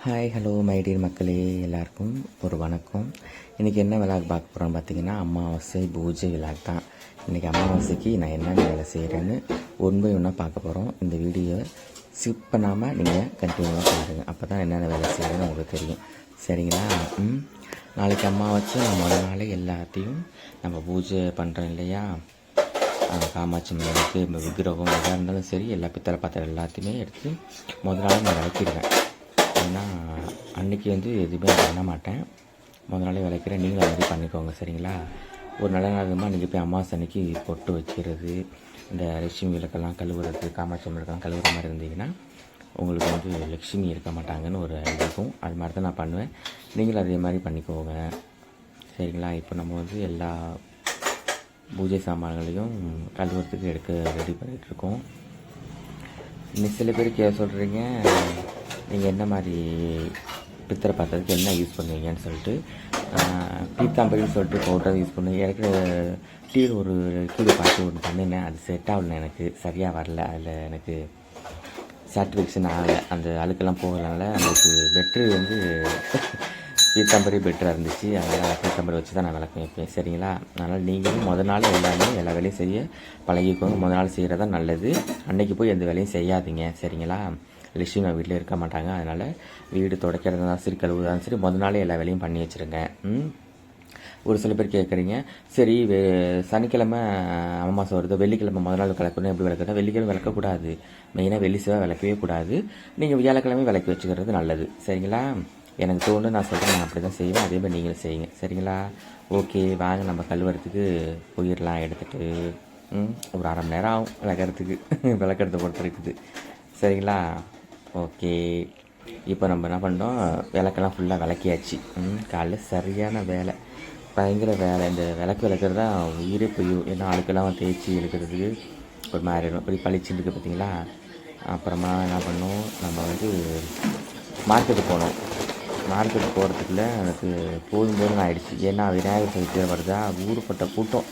Hi hello my dear மக்களே, எல்லாருக்கும் ஒரு வணக்கம். இன்றைக்கி என்ன விளாக் பார்க்க போகிறோன்னு பார்த்தீங்கன்னா, அமாவாசை பூஜை விளாக் தான். இன்றைக்கி அமாவாசைக்கு நான் என்னென்ன வேலை செய்கிறேன்னு ஒன்று ஒன்றா பார்க்க போகிறோம். இந்த வீடியோவை ஸ்கிப் பண்ணாமல் நீங்கள் கண்டினியூவாக பாருங்கள். அப்போ தான் என்னென்ன வேலை செய்கிறேன்னு உங்களுக்கு தெரியும். சரிங்களா? நாளைக்கு அமாவாசை நம்ம முதல் நாளே எல்லாத்தையும் நம்ம பூஜை பண்ணுறோம் இல்லையா? காமாட்சி அம்மனுக்கு விக்கிரகம் எதாக இருந்தாலும் சரி, எல்லா பித்தளை பாத்திரம் எல்லாத்தையுமே எடுத்து முதல் நாள் நான் விளக்கிடுவேன். ஏன்னா அன்றைக்கி எதுவுமே பண்ண மாட்டேன், முதல் நாளே விளக்கிறேன். நீங்களும் அது மாதிரி பண்ணிக்கோங்க. சரிங்களா? ஒரு நல்ல நாளுமா நீங்கள் போய் அமாவாசை அன்னைக்கு பொட்டு வைக்கிறது, இந்த லட்சுமி விளக்கெல்லாம் கழுவுறது, காமாட்சி விளக்கெல்லாம் கழுவுற மாதிரி இருந்தீங்கன்னா உங்களுக்கு லட்சுமி இருக்க மாட்டாங்கன்னு ஒரு இருக்கும். அது மாதிரி தான் நான் பண்ணுவேன். நீங்களும் அதே மாதிரி பண்ணிக்கோங்க. சரிங்களா? இப்போ நம்ம எல்லா பூஜை சாமான்களையும் கழுவுறதுக்கு ரெடி பண்ணிகிட்ருக்கோம். இன்னும் சில பேருக்கு சொல்கிறீங்க, நீங்கள் என்ன மாதிரி பித்தளை பாத்திரத்துக்கு என்ன யூஸ் பண்ணுவீங்கன்னு சொல்லிட்டு. பீத்தாம்பரின்னு சொல்லிட்டு பவுடர் யூஸ் பண்ணுவேன். எனக்கு டீல் ஒரு கீழே பார்த்து ஒன்று பண்ணினேன், அது செட் ஆகலை, எனக்கு சரியாக வரல. அதில் எனக்கு சாட்டிஸ்ஃபேக்ஷன் ஆகலை, அந்த அழுக்கெல்லாம் போகலனால. அதுக்கு பெட்ரு பீத்தாம்பரி பெட்டராக இருந்துச்சு. அதனால் பீத்தாம்பரி வச்சு தான் நான் விளக்கம் வைப்பேன். சரிங்களா? அதனால் நீங்களும் முதல் நாள் எல்லா வேலையும் செய்ய பழகிக்கோங்க. முதல் நாள் செய்கிறதா நல்லது. அன்றைக்கி போய் எந்த வேலையும் செய்யாதீங்க. சரிங்களா? லட்சுமி வீட்டில் இருக்க மாட்டாங்க. அதனால் வீடு துடைக்கிறது தான் சரி, கழுவுதான் சரி, முதல் நாளே எல்லா வேலையும் பண்ணி வச்சுருங்க. ஒரு சில பேர் கேட்குறீங்க, சரி சனிக்கிழமை அமாவாசை வருது, வெள்ளிக்கிழமை முதல் நாள் விளக்கணும், எப்படி விளக்குறா? வெள்ளிக்கிழமை விளக்கக்கூடாது. மெயினாக வெள்ளி செவ்வாய் விளக்கவே கூடாது. நீங்கள் வியாழக்கிழமை விளக்கி வச்சுக்கிறது நல்லது. சரிங்களா? எனக்கு தோணு நான் சொல்கிறேன், நான் அப்படி தான் செய்வேன். அதே மாதிரி நீங்களும் செய்யுங்க. சரிங்களா? ஓகே, வாங்க நம்ம கழுவுறதுக்கு போயிடலாம். எடுத்துகிட்டு ஒரு அரை மணி நேரம் ஆகும் விளக்கறதுக்கு. விளக்கறத பொறுத்து இருக்குது. சரிங்களா? ஓகே, இப்போ நம்ம என்ன பண்ணோம், விளக்கெல்லாம் ஃபுல்லாக விளக்கியாச்சு. காலைல சரியான வேலை, பயங்கர வேலை. இந்த விளக்கு விளக்குறது தான் உயிரே போயும். ஏன்னா அழுக்கெல்லாம் தேய்ச்சி இழுக்கிறதுக்கு ஒரு மாதிரி இருக்கும். இப்படி பளிச்சுன்னு இருக்குது பார்த்தீங்களா? அப்புறமா என்ன பண்ணோம், நம்ம மார்க்கெட்டு போனோம். மார்க்கெட்டு போகிறதுக்குள்ள எனக்கு போதும் ஆகிடுச்சு. ஏன்னா விநாயகர் சதுர்த்தி வருதா, ஊருப்பட்ட கூட்டம்,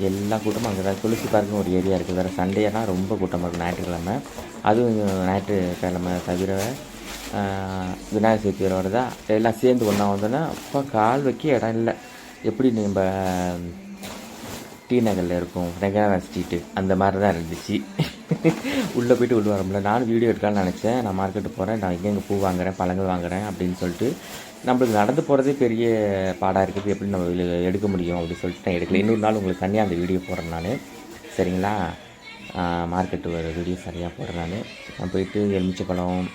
எல்லா கூட்டமும் அங்கே தான். துளசி பார்க்குன்னு ஒரு ஏரியா இருக்குது. வேறு சண்டேனா ரொம்ப கூட்டமாக இருக்கும், ஞாயிற்றுக்கிழமை. அதுவும் ஞாயிற்றுக்கிழமை தவிர விநாயகர் சதுர்த்தி வருதா, எல்லாம் சேர்ந்து ஒன்றா வந்தோன்னா அப்போ கால் வைக்க இடம் இல்லை. எப்படி நம்ம டி நகரில் இருக்கும் ரெங்கநாதன் ஸ்ட்ரீட்டு, அந்த மாதிரி தான் இருந்துச்சு. உள்ளே போய்ட்டு உள்ள வர முடியல. நானும் வீடியோ எடுக்கலான்னு நினச்சேன். நான் மார்க்கெட்டு போகிறேன், நான் எங்கெங்கே பூ வாங்குறேன், பழங்கள் வாங்குறேன் அப்படின்னு சொல்லிட்டு. நம்மளுக்கு நடந்து போகிறதே பெரிய பாடாக இருக்குது, எப்படி நம்ம எடுக்க முடியும் அப்படின்னு சொல்லிட்டு நான் எடுக்கல. இன்னொரு நாள் உங்களுக்கு தனியாக அந்த வீடியோ போடுறேன் நான். சரிங்களா? மார்க்கெட்டு வர வீடியோ சரியாக போடுறேன் நான். போயிட்டு எலுமிச்சைப்பழம்,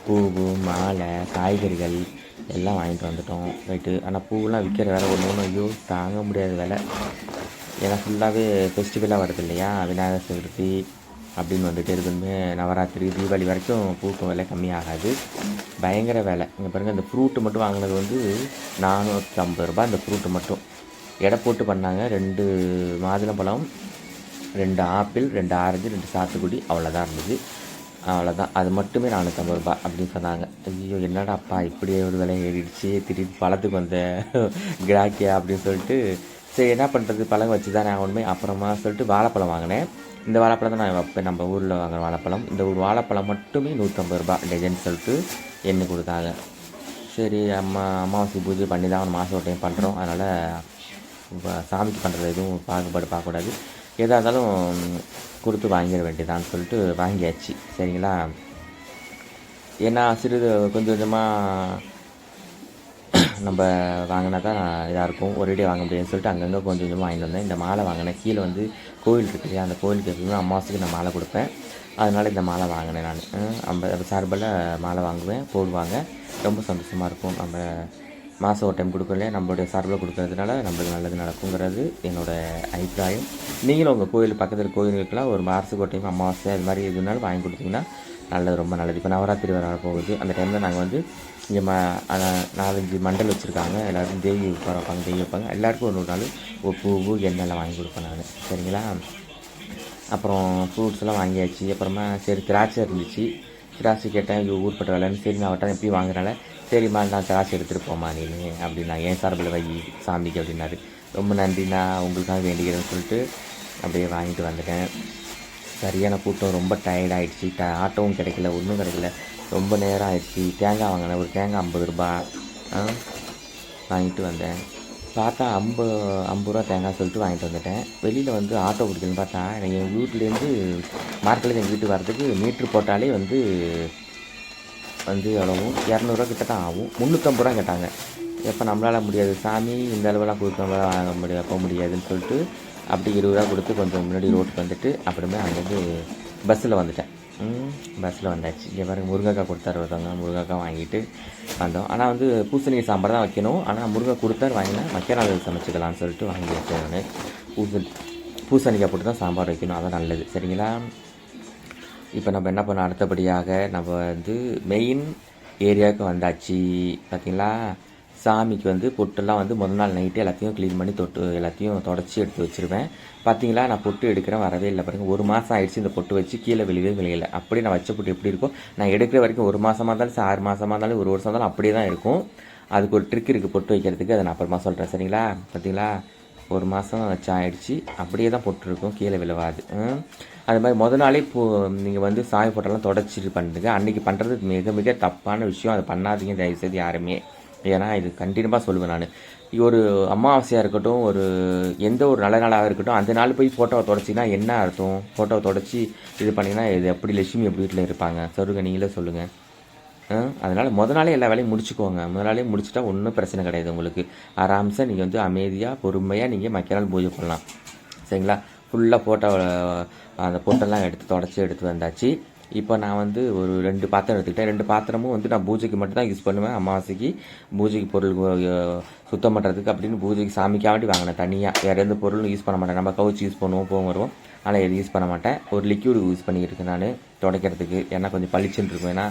பூவு, மாலை, காய்கறிகள் எல்லாம் வாங்கிட்டு வந்துட்டோம். போயிட்டு ஆனால் பூவெலாம் விற்கிற வேலை ஒன்று ஐயோ தாங்க முடியாத வேலை. ஏன்னா ஃபுல்லாகவே ஃபெஸ்டிவலாக வருது இல்லையா? விநாயகர் சதுர்த்தி அப்படின்னு வந்துட்டு இருக்குமே, நவராத்திரி, தீபாவளி வரைக்கும் பூக்கும் விலை கம்மியாகாது. பயங்கர வேலை. இங்கே பாருங்கள், இந்த ஃப்ரூட்டு மட்டும் வாங்கினது 450 ரூபா. இந்த ஃப்ரூட்டு மட்டும் எடை போட்டு பண்ணாங்க. 2 மாதுளம்பழம், 2 ஆப்பிள், 2 ஆரஞ்சு, 2 சாத்துக்குடி, அவ்வளோதான் இருந்தது. அவ்வளோதான், அது மட்டுமே 450 ரூபா அப்படின்னு சொன்னாங்க. ஐயோ என்னடா அப்பா இப்படியே ஒரு விலை ஏறிடுச்சு, திடீர்னு பழத்துக்கு வந்த கிராக்கியா அப்படின்னு சொல்லிட்டு, சரி என்ன பண்ணுறது, பழம் வச்சு தானே ஆகணுமே. அப்புறமா சொல்லிட்டு வாழைப்பழம் வாங்கினேன். இந்த வாழைப்பழம் தான் நான் வைப்பேன், நம்ம ஊரில் வாங்குகிற வாழைப்பழம். இந்த ஒரு வாழைப்பழம் மட்டுமே 150 ரூபா டஜன் சொல்லிட்டு எண்ணி கொடுத்தாங்க. சரி, அமாவாசை பூஜை பண்ணி தான் ஒரு மாதம் ஒரு டைம் பண்ணுறோம். அதனால் சாமிக்கு பண்ணுறது எதுவும் பாகுபாடு பார்க்கக்கூடாது. எதாக இருந்தாலும் கொடுத்து வாங்கிட வேண்டியதான்னு சொல்லிட்டு வாங்கியாச்சு. சரிங்களா? ஏன்னா கொஞ்சம் கொஞ்சமாக நம்ம வாங்கினா தான் இதாக இருக்கும், ஒரேடியே வாங்க முடியாதுன்னு சொல்லிட்டு அங்கங்கே கொஞ்சம் கொஞ்சமாக வாங்கிட்டு வந்தேன். இந்த மாலை வாங்கினேன். கீழே கோயில் இருக்கு இல்லையா, அந்த கோயிலுக்கு எப்பவுமே அமாவாசைக்கு நான் மாலை கொடுப்பேன். அதனால் இந்த மாலை வாங்கினேன் நான். சார்பில் மாலை வாங்குவேன், போடுவாங்க. ரொம்ப சந்தோஷமாக இருக்கும். நம்ம மாதம் ஒரு டைம் கொடுக்கலையே, நம்மளுடைய சார்பில் கொடுக்கறதுனால நம்மளுக்கு நல்லது நடக்குங்கிறது என்னோடய அபிப்பிராயம். நீங்களும் உங்கள் கோயில் பக்கத்தில் கோயிலுக்கெல்லாம் ஒரு மாதத்துக்கு ஒரு டைம் அமாவாசை அது மாதிரி எதுனாலும் வாங்கி கொடுத்தீங்கன்னா நல்லது, ரொம்ப நல்லது. இப்போ நவராத்திரி வர போகுது. அந்த டைமில் நாங்கள் இங்கே 4-5 மண்டல் வச்சுருக்காங்க. எல்லோரும் தேவி வைப்பாங்க, தேவி வைப்பாங்க. எல்லாேருக்கும் ஒரு நாள் ஒரு பூவு எண்ணெய்லாம் வாங்கி கொடுப்பேன் நான். சரிங்களா? அப்புறம் ஃப்ரூட்ஸ்லாம் வாங்கியாச்சு. அப்புறமா சரி திராட்சை இருந்துச்சு, திராட்சை கேட்டேன். இது ஊர்பட்ட வேலைன்னு. சரி நான் அவட்ட எப்படி வாங்குறனால, சரிம்மா நான் திராட்சை எடுத்துகிட்டு போமா நீ அப்படின்னா, என் சார்பில் வை சாமிக்கு அப்படின்னாரு. ரொம்ப நன்றிண்ணா, உங்களுக்காக வேண்டிக்கிறேன்னு சொல்லிட்டு அப்படியே வாங்கிட்டு வந்துட்டேன். சரியான கூட்டம், ரொம்ப டயர்டாகிடுச்சு. ஆட்டோவும் கிடைக்கல, ஒன்றும் கிடைக்கல. ரொம்ப நேரம் ஆயிடுச்சு. தேங்காய் வாங்கினேன், ஒரு தேங்காய் 50 ரூபா வாங்கிட்டு வந்தேன். பார்த்தா 50 ரூபா தேங்காய் சொல்லிட்டு வாங்கிட்டு வந்துட்டேன். வெளியில் வந்து ஆட்டோ பிடிக்கணும்னு பார்த்தா எங்கள் வீட்லேருந்து மார்க்கெட்லேருந்து எங்கள் வீட்டுக்கு வரதுக்கு மீட்ரு போட்டாலே வந்து எவ்வளவும் 200 கிட்ட தான் ஆகும். 350 ரூபா கேட்டாங்க. எப்போ நம்மளால் முடியாது சாமி, இந்த அளவெல்லாம் கொடுக்க வாங்க முடியாது, போக முடியாதுன்னு சொல்லிட்டு அப்படி 20 ரூபா கொடுத்து கொஞ்சம் முன்னாடி ரோட்டுக்கு வந்துட்டு அப்புறமே அங்கேருந்து பஸ்ஸில் வந்துட்டேன். பஸ்ஸில் வந்தாச்சு. இங்கே பாருங்க முருங்கைக்காய் கொடுத்தாரு ஒருத்தவங்க, முருங்கைக்காய் வாங்கிட்டு வந்தோம். ஆனால் வந்து பூசணிக்காய் சாம்பார் தான் வைக்கணும். ஆனால் முருங்கைக்காய் கொடுத்தாரு, வாங்கினேன். மக்கிய சமைச்சிக்கலாம்னு சொல்லிட்டு வாங்கி வச்சேன். நான் பூசணிக்காய் போட்டு தான் சாம்பார் வைக்கணும், அதான் நல்லது. சரிங்களா? இப்போ நம்ம என்ன பண்ணோம், அடுத்தபடியாக நம்ம வந்து மெயின் ஏரியாவுக்கு வந்தாச்சு. பார்த்தீங்களா, சாமிக்கு வந்து பொட்டெல்லாம் வந்து முதல் நாள் நைட்டு எல்லாத்தையும் க்ளீன் பண்ணி எல்லாத்தையும் தொடச்சி எடுத்து வச்சுருவேன். பார்த்தீங்களா, நான் பொட்டு எடுக்கிறேன், வரவே இல்லை பாருங்கள். 1 மாதம் ஆகிடுச்சு இந்த பொட்டு வச்சு, கீழே விளையலை. அப்படியே நான் வச்ச பொட்டு எப்படி இருக்கும், நான் எடுக்கிற வரைக்கும் 1 மாதமாக இருந்தாலும் 6 மாதமாக இருந்தாலும் 1 வருஷம் இருந்தாலும் அப்படியே தான் இருக்கும். அதுக்கு ஒரு ட்ரிக் இருக்குது பொட்டு வைக்கிறதுக்கு, அதை நான் அப்புறமா சொல்கிறேன். சரிங்களா? பார்த்தீங்களா, 1 மாதம் வச்சு ஆகிடுச்சு, அப்படியே தான் பொட்டு இருக்கும், கீழே விழுவாது. அது மாதிரி முதல் நாளே நீங்கள் வந்து சாமி போட்டெல்லாம் தொடச்சிட்டு பண்ணுங்க. அன்றைக்கி பண்ணுறது மிக மிக தப்பான விஷயம். அதை பண்ணாதீங்க தயவுசெய்து யாருமே. ஏன்னா இது கண்டினியூவாக சொல்லுவேன் நான். ஒரு அமாவாசையாக இருக்கட்டும், ஒரு எந்த ஒரு நல்ல நாளாக இருக்கட்டும், அந்த நாள் போய் ஃபோட்டோவை தொடச்சிங்கன்னா என்ன அர்த்தம்? ஃபோட்டோவை தொடச்சி இது பண்ணிங்கன்னா இது எப்படி லட்சுமி எப்படி வீட்டில் இருப்பாங்க? சொல்லுங்கள், நீங்களே சொல்லுங்கள். அதனால் முதல் நாளே எல்லா வேலையும் முடிச்சுக்கோங்க. முதல் நாளே முடிச்சுட்டா ஒன்றும் பிரச்சனை கிடையாது உங்களுக்கு. ஆராம்சா நீங்கள் வந்து அமைதியாக பொறுமையாக நீங்கள் மக்கள் பூஜை பண்ணலாம். சரிங்களா? ஃபுல்லாக ஃபோட்டோ அந்த ஃபோட்டோலாம் எடுத்து வந்தாச்சு. இப்போ நான் வந்து ஒரு 2 பாத்திரம் எடுத்துக்கிட்டேன். 2 பாத்திரமும் வந்து நான் பூஜைக்கு மட்டும் தான் யூஸ் பண்ணுவேன். அமாவாசைக்கு பூஜைக்கு பொருள் சுத்தம் பண்ணுறதுக்கு அப்படின்னு பூஜைக்கு சாமிக்காண்டி வாங்கினேன் தனியாக. வேறு எந்த பொருளும் யூஸ் பண்ண மாட்டேன். நம்ம கவுச்சி யூஸ் பண்ணுவோம், போகும் வருவோம், ஆனால் எதுவும் யூஸ் பண்ண மாட்டேன். ஒரு லிக்யூடு யூஸ் பண்ணிக்கிட்டு நான் துடைக்கிறதுக்கு. ஏன்னா கொஞ்சம் பளிச்சுன்னு இருக்கும். ஏன்னா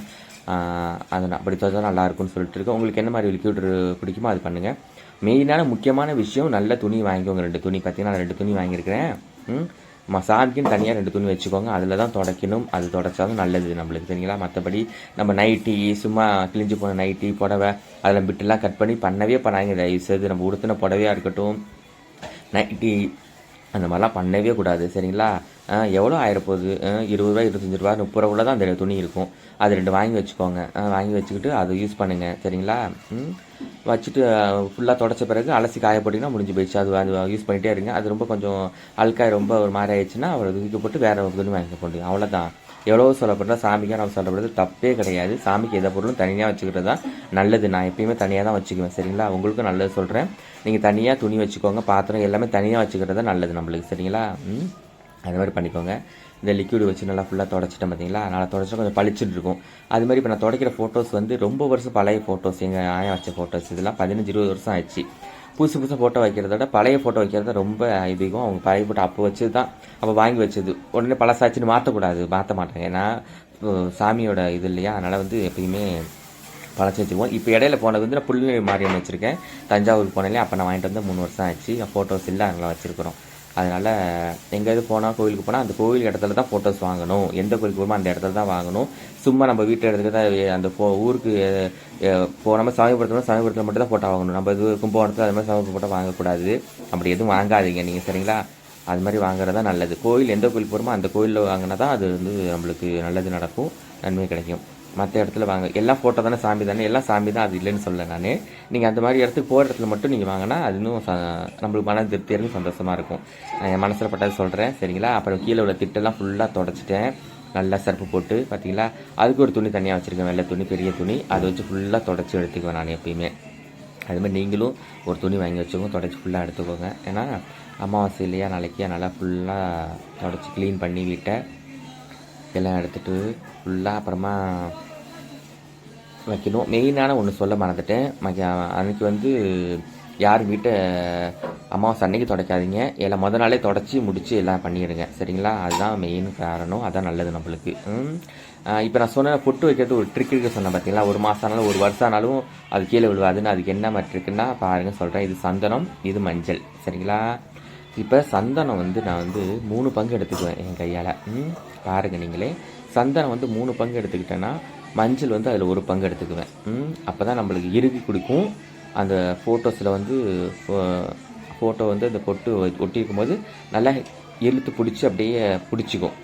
அது அப்படி துவைச்சா நல்லாயிருக்கும்னு சொல்லிட்டு இருக்கேன். உங்களுக்கு என்ன மாதிரி லிக்யூடு பிடிக்குமோ அது பண்ணுங்கள். மெயினான முக்கியமான விஷயம், நல்ல துணி வாங்கிக்கோங்க. 2 துணி பார்த்தீங்கன்னா நான் 2 துணி வாங்கியிருக்கிறேன். சாமிக்குன்னு தனியாக 2 துணி வச்சுக்கோங்க. அதில் தான் துடைக்கணும். அது துடைச்சாலும் நல்லது நம்மளுக்கு. சரிங்களா? மற்றபடி நம்ம நைட்டி, சும்மா கிழிஞ்சு போன நைட்டி, புடவை அதில் பிட்டெல்லாம் கட் பண்ணவே பண்ணாங்க. தயவுசெய்து நம்ம உடுத்தின புடவையாக இருக்கட்டும், நைட்டி, அந்த மாதிரிலாம் பண்ணவே கூடாது. சரிங்களா? எவ்வளோ ஆயிரப்போகுது, 20 ரூபா, 25 ரூபா, 30 ரூபா தான் அந்த துணி இருக்கும். அது 2 வாங்கி வச்சுக்கோங்க. வாங்கி வச்சுக்கிட்டு அதை யூஸ் பண்ணுங்கள். சரிங்களா? வச்சுட்டு ஃபுல்லாக தொடச்ச பிறகு அலசி காய போட்டிங்கன்னா முடிஞ்சு போயிடுச்சு. அது யூஸ் பண்ணிகிட்டே இருங்க. அது ரொம்ப கொஞ்சம் அழுக்காய் ரொம்ப ஒரு மாதிரி ஆயிடுச்சுன்னா அவரை தூக்கி போட்டு வேறு ஒரு துணி வாங்கி போட்டு, அவ்வளோதான். எவ்வளோ சொல்லப்படுறா சாமிக்காக நம்ம சொல்லப்படுறது தப்பே கிடையாது. சாமிக்கு எந்த பொருளும் தனியாக வச்சுக்கிறது தான் நல்லது. நான் எப்பயுமே தனியாக தான் வச்சுக்குவேன். சரிங்களா? உங்களுக்கும் நல்லது சொல்கிறேன். நீங்கள் தனியாக துணி வச்சுக்கோங்க, பாத்திரம் எல்லாமே தனியாக வச்சுக்கிறது தான் நல்லது நம்மளுக்கு. சரிங்களா? அது மாதிரி பண்ணிக்கோங்க. இந்த லிக்யூடு வச்சு நல்லா ஃபுல்லாக தொடச்சிட்டேன். பார்த்தீங்களா? நல்லா தொடச்சா கொஞ்சம் பளிச்சுட்டு இருக்கும். அது மாதிரி இப்போ நான் துடைக்கிற ஃபோட்டோஸ் வந்து ரொம்ப வருஷம் பழைய ஃபோட்டோஸ், எங்கள் ஆயா வச்ச ஃபோட்டோஸ். இதெல்லாம் 15-20 வருஷம் ஆயிடுச்சு. புதுசு ஃபோட்டோ வைக்கிறத விட பழைய ஃபோட்டோ வைக்கிறத ரொம்ப அதிகம். அவங்க பழைய ஃபோட்டோ அப்போ வச்சது தான், அப்போ வாங்கி வச்சது. உடனே பழசாச்சுன்னு மாற்றக்கூடாது, மாற்ற மாட்டாங்க. ஏன்னா சாமியோட இது இல்லையா, அதனால் வந்து எப்பயுமே பழச்சி வச்சுக்குவோம். இப்போ இடையில போனது வந்து நான் புல்நெறி மாரியம்மன் வச்சுருக்கேன். தஞ்சாவூர் போனேன், அப்போ நான் வாங்கிட்டு வந்து 3 வருஷம் ஆச்சு. ஃபோட்டோஸ் இல்லை, அதனால் வச்சுருக்குறோம். அதனால் எங்கேயாவது போனால், கோவிலுக்கு போனால் அந்த கோவில் இடத்துல தான் ஃபோட்டோஸ் வாங்கணும். எந்த கோவிலுக்கு போகணுமோ அந்த இடத்துல தான் வாங்கணும். சும்மா நம்ம வீட்டு இடத்துக்கு தான் அந்த ஊருக்கு நம்ம சமயபுரத்தில் மட்டும் தான் ஃபோட்டோ வாங்கணும். நம்ம இது கும்பகோணத்தில் அது மாதிரி சமயபுரம் ஃபோட்டோ வாங்கக்கூடாது. அப்படி எதுவும் வாங்காதீங்க நீங்கள். சரிங்களா? அது மாதிரி வாங்குறது தான் நல்லது. கோவில் எந்த கோவிலுக்கு போகிறோமோ அந்த கோவிலில் வாங்கினா தான் அது வந்து நம்மளுக்கு நல்லது நடக்கும், நன்மை கிடைக்கும். மற்ற இடத்துல வாங்க, எல்லாம் ஃபோட்டோ தானே, சாமி தானே, எல்லாம் சாமி தான், அது இல்லைன்னு சொல்ல நான். நீங்கள் அந்த மாதிரி இடத்துக்கு போகிற இடத்துல மட்டும் நீங்கள் வாங்கினா அது இன்னும் நம்மளுக்கு மன திருப்தியாக சந்தோஷமாக இருக்கும். நான் என் மனசில் பட்டது சொல்கிறேன். சரிங்களா? அப்புறம் கீழே உள்ள திட்டெல்லாம் ஃபுல்லாக தொடச்சிட்டேன். நல்லா சர்ப்பு போட்டு. பார்த்தீங்களா? அதுக்கு ஒரு துணி தனியாக வச்சுருக்கேன், வெள்ளை துணி, பெரிய துணி. அதை வச்சு ஃபுல்லாக தொடச்சி எடுத்துக்குவேன் நான் எப்பயுமே. அதுமாதிரி நீங்களும் ஒரு துணி வாங்கி வச்சுக்கோங்க, தொடச்சி ஃபுல்லாக எடுத்துக்கோங்க. ஏன்னா அமாவாசை இல்லையா நாளைக்கு, அதனால் ஃபுல்லாக தொடச்சி க்ளீன் பண்ணி வீட்டை எல்லாம் எடுத்துகிட்டு ஃபுல்லாக அப்புறமா வைக்கணும். மெயினான ஒன்று சொல்ல மறந்துட்டேன். அன்றைக்கி வந்து யாரும் வீட்டை அமாவாசை அன்னைக்கு துடைக்காதீங்க. எல்லாம் முதல் நாளே தொடச்சி முடித்து எல்லாம் பண்ணிடுங்க. சரிங்களா? அதுதான் மெயின் காரணம், அதுதான் நல்லது நம்மளுக்கு. இப்போ நான் சொன்ன பொட்டு வைக்கிறது ஒரு ட்ரிக் இருக்குது சொன்னேன். பார்த்தீங்களா? 1 மாதம் ஆனாலும் 1 வருஷம் ஆனாலும் அது கீழே விழுவாதுன்னு. அதுக்கு என்ன மாதிரி ட்ரிக்குன்னா பாருங்கள், சொல்கிறேன். இது சந்தனம், இது மஞ்சள். சரிங்களா? இப்போ சந்தனம் வந்து நான் வந்து 3 பங்கு எடுத்துக்குவேன் என் கையால். பாருங்கள் நீங்களே. சந்தனம் வந்து 3 பங்கு எடுத்துக்கிட்டேன்னா மஞ்சள் வந்து அதில் 1 பங்கு எடுத்துக்குவேன். அப்போ தான் நம்மளுக்கு இறுகி கொடுக்கும். அந்த ஃபோட்டோஸில் வந்து ஃபோட்டோ வந்து அந்த பொட்டு ஒட்டியிருக்கும் போது நல்லா இழுத்து பிடிச்சி அப்படியே பிடிச்சிக்கும்.